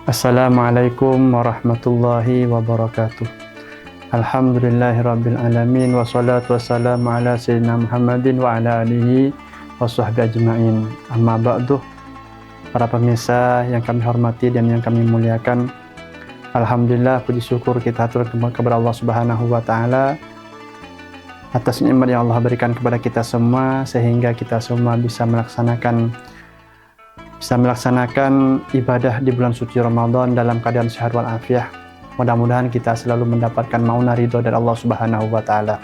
Assalamualaikum warahmatullahi wabarakatuh. Alhamdulillahirabbil alamin wassalatu wassalamu ala sayyidina Muhammadin wa ala alihi washabbihi ajmain. Amma ba'du. Para pemirsa yang kami hormati dan yang kami muliakan, alhamdulillah, puji syukur kita aturkan kepada Allah Subhanahu wa taala atas nikmat yang Allah berikan kepada kita semua sehingga kita semua bisa melaksanakan ibadah di bulan suci Ramadan dalam keadaan sehat walafiat. Mudah-mudahan kita selalu mendapatkan mauna ridho dari Allah Subhanahu wa taala.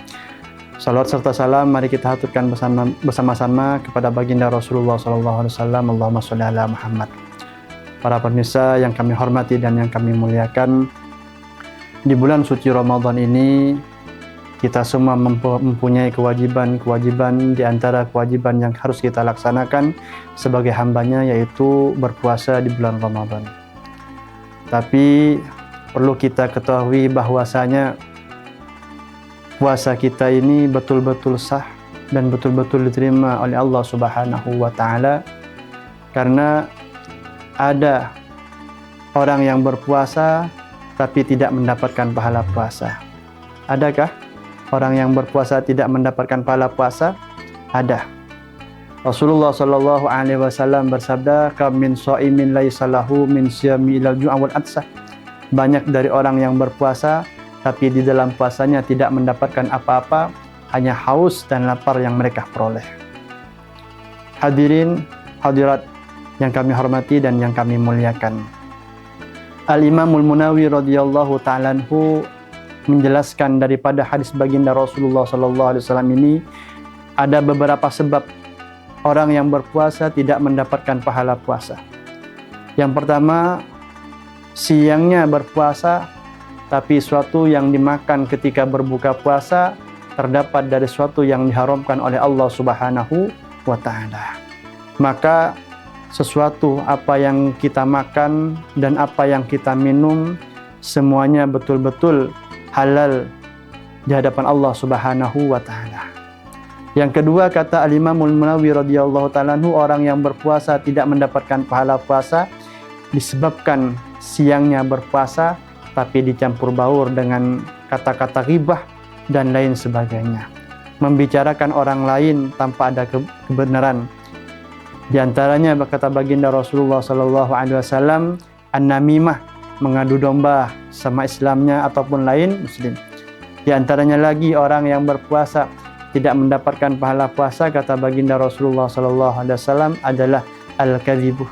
Salawat serta salam mari kita haturkan bersama-sama kepada baginda Rasulullah sallallahu alaihi wasallam. Allahumma shalli ala Muhammad. Para pemirsa yang kami hormati dan yang kami muliakan, di bulan suci Ramadan ini kita semua mempunyai kewajiban di antara kewajiban yang harus kita laksanakan sebagai hambanya, yaitu berpuasa di bulan Ramadan. Tapi perlu kita ketahui bahwasanya puasa kita ini betul-betul sah dan betul-betul diterima oleh Allah Subhanahu wa taala, karena ada orang yang berpuasa tapi tidak mendapatkan pahala puasa. Adakah orang yang berpuasa tidak mendapatkan pahala puasa? Ada. Rasulullah sallallahu alaihi wasallam bersabda, "Kam min shaimin laisa lahu min siyami ilal ju'a wal atsah." Banyak dari orang yang berpuasa tapi di dalam puasanya tidak mendapatkan apa-apa, hanya haus dan lapar yang mereka peroleh. Hadirin hadirat yang kami hormati dan yang kami muliakan, Al-Imamul Munawi radhiyallahu ta'ala anhu menjelaskan daripada hadis baginda Rasulullah SAW ini ada beberapa sebab orang yang berpuasa tidak mendapatkan pahala puasa. Yang pertama, siangnya berpuasa tapi suatu yang dimakan ketika berbuka puasa terdapat dari suatu yang diharamkan oleh Allah Subhanahu wa taala. Maka sesuatu apa yang kita makan dan apa yang kita minum semuanya betul-betul halal di hadapan Allah Subhanahu wa taala. Yang kedua, kata Al-Imamul Munawi radhiyallahu ta'ala anhu, orang yang berpuasa tidak mendapatkan pahala puasa disebabkan siangnya berpuasa tapi dicampur baur dengan kata-kata ghibah dan lain sebagainya, membicarakan orang lain tanpa ada kebenaran. Di antaranya berkata baginda Rasulullah sallallahu alaihi wasallam, an-namimah, mengadu domba sama Islamnya ataupun lain muslim. Di antaranya lagi orang yang berpuasa tidak mendapatkan pahala puasa, kata baginda Rasulullah sallallahu alaihi wasallam, adalah al-kadzibu,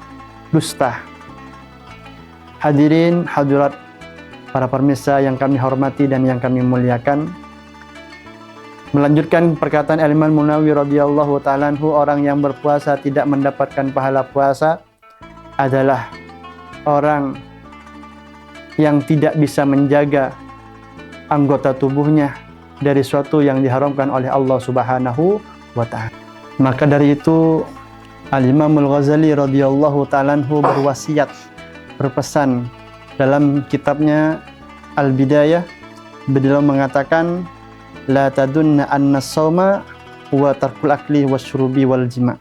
dusta. Hadirin hadirat para pemirsa yang kami hormati dan yang kami muliakan, melanjutkan perkataan Al-Imam Munawi radhiyallahu ta'ala anhu, orang yang berpuasa tidak mendapatkan pahala puasa adalah orang yang tidak bisa menjaga anggota tubuhnya dari suatu yang diharamkan oleh Allah Subhanahu wa ta'ala. Maka dari itu Al-Imam Al-Ghazali radhiyallahu ta'ala anhu berwasiat, berpesan dalam kitabnya Al-Bidayah. Beliau mengatakan, la tadunna anna shauma wa tarkul akli wasyurubi wal jima'.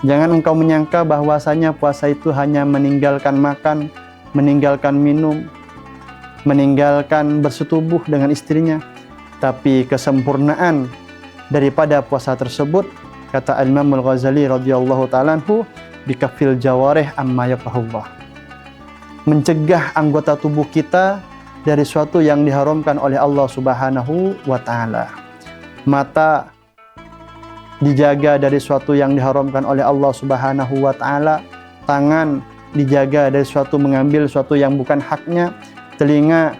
Jangan engkau menyangka bahwasanya puasa itu hanya meninggalkan makan, meninggalkan minum, meninggalkan bersetubuh dengan istrinya. Tapi kesempurnaan daripada puasa tersebut, kata Imam Al-Ghazali radhiyallahu ta'ala anhu, bikafil jawarih amma yakrahullah, mencegah anggota tubuh kita dari suatu yang diharamkan oleh Allah Subhanahu wa ta'ala. Mata dijaga dari suatu yang diharamkan oleh Allah Subhanahu wa ta'ala. Tangan dijaga dari suatu mengambil suatu yang bukan haknya. Telinga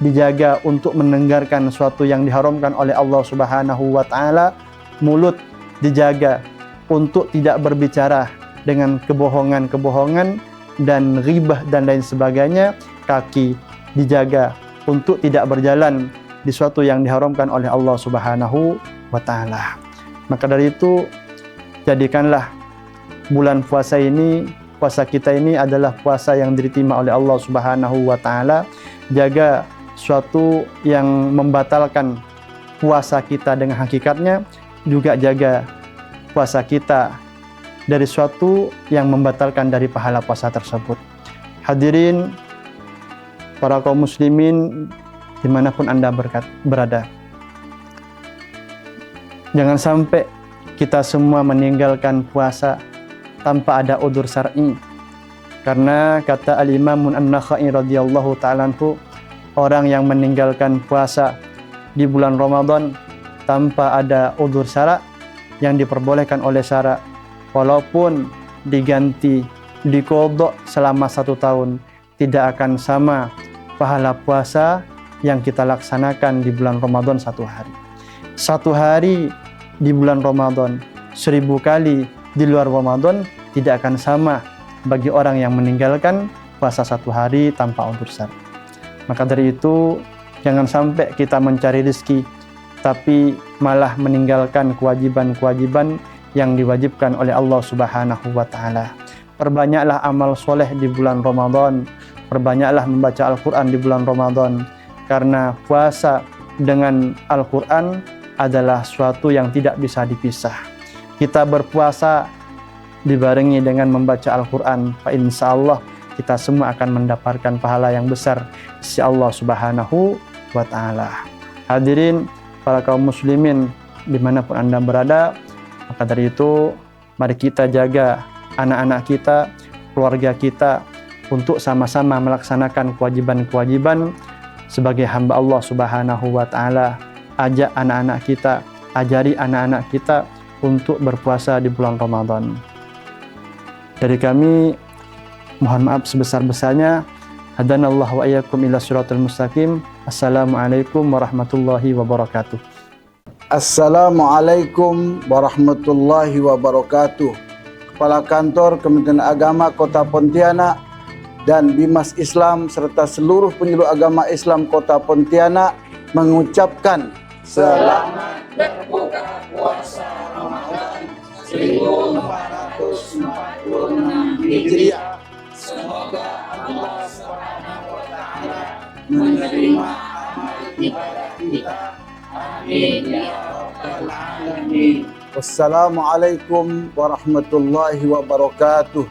dijaga untuk mendengarkan suatu yang diharamkan oleh Allah Subhanahu wa ta'ala. Mulut dijaga untuk tidak berbicara dengan kebohongan-kebohongan dan ghibah dan lain sebagainya. Kaki dijaga untuk tidak berjalan di suatu yang diharamkan oleh Allah Subhanahu wa ta'ala. Maka dari itu, jadikanlah bulan puasa ini, puasa kita ini adalah puasa yang diterima oleh Allah Subhanahu wa ta'ala. Jaga suatu yang membatalkan puasa kita dengan hakikatnya, juga jaga puasa kita dari suatu yang membatalkan dari pahala puasa tersebut. Hadirin para kaum muslimin dimanapun Anda berada, jangan sampai kita semua meninggalkan puasa tanpa ada udzur syar'i. Karena kata Al-Imam An-Nakhai radhiyallahu ta'ala anhu, orang yang meninggalkan puasa di bulan Ramadan tanpa ada udzur syara' yang diperbolehkan oleh syara', walaupun diganti diqodha selama 1 tahun, tidak akan sama pahala puasa yang kita laksanakan di bulan Ramadan 1 hari. 1 hari di bulan Ramadan, 1000 kali di luar Ramadan tidak akan sama bagi orang yang meninggalkan puasa 1 hari tanpa udzur syar'i. Maka dari itu, jangan sampai kita mencari rezeki tapi malah meninggalkan kewajiban-kewajiban yang diwajibkan oleh Allah Subhanahu wa taala. Perbanyaklah amal soleh di bulan Ramadan, perbanyaklah membaca Al-Qur'an di bulan Ramadan, karena puasa dengan Al-Qur'an adalah suatu yang tidak bisa dipisah. Kita berpuasa dibarengi dengan membaca Al-Qur'an, insyaallah kita semua akan mendapatkan pahala yang besar si Allah Subhanahu wa taala. Hadirin para kaum muslimin dimanapun Anda berada, maka dari itu mari kita jaga anak-anak kita, keluarga kita untuk sama-sama melaksanakan kewajiban-kewajiban sebagai hamba Allah Subhanahu wa taala. Ajak anak-anak kita, ajari anak-anak kita untuk berpuasa di bulan Ramadan. Dari kami mohon maaf sebesar-besarnya. Hadanallahu wa iyyakum ila shiratal mustaqim. Assalamualaikum warahmatullahi wabarakatuh. Assalamualaikum warahmatullahi wabarakatuh. Kepala Kantor Kementerian Agama Kota Pontianak dan Bimas Islam serta seluruh penyuluh agama Islam Kota Pontianak mengucapkan selamat berbuka puasa Ramadan 1446 Hijriah. Semoga Allah Subhanahu wa taala menerima amal ibadah kita. Amin ya rabbal alamin. Wassalamualaikum warahmatullahi wabarakatuh.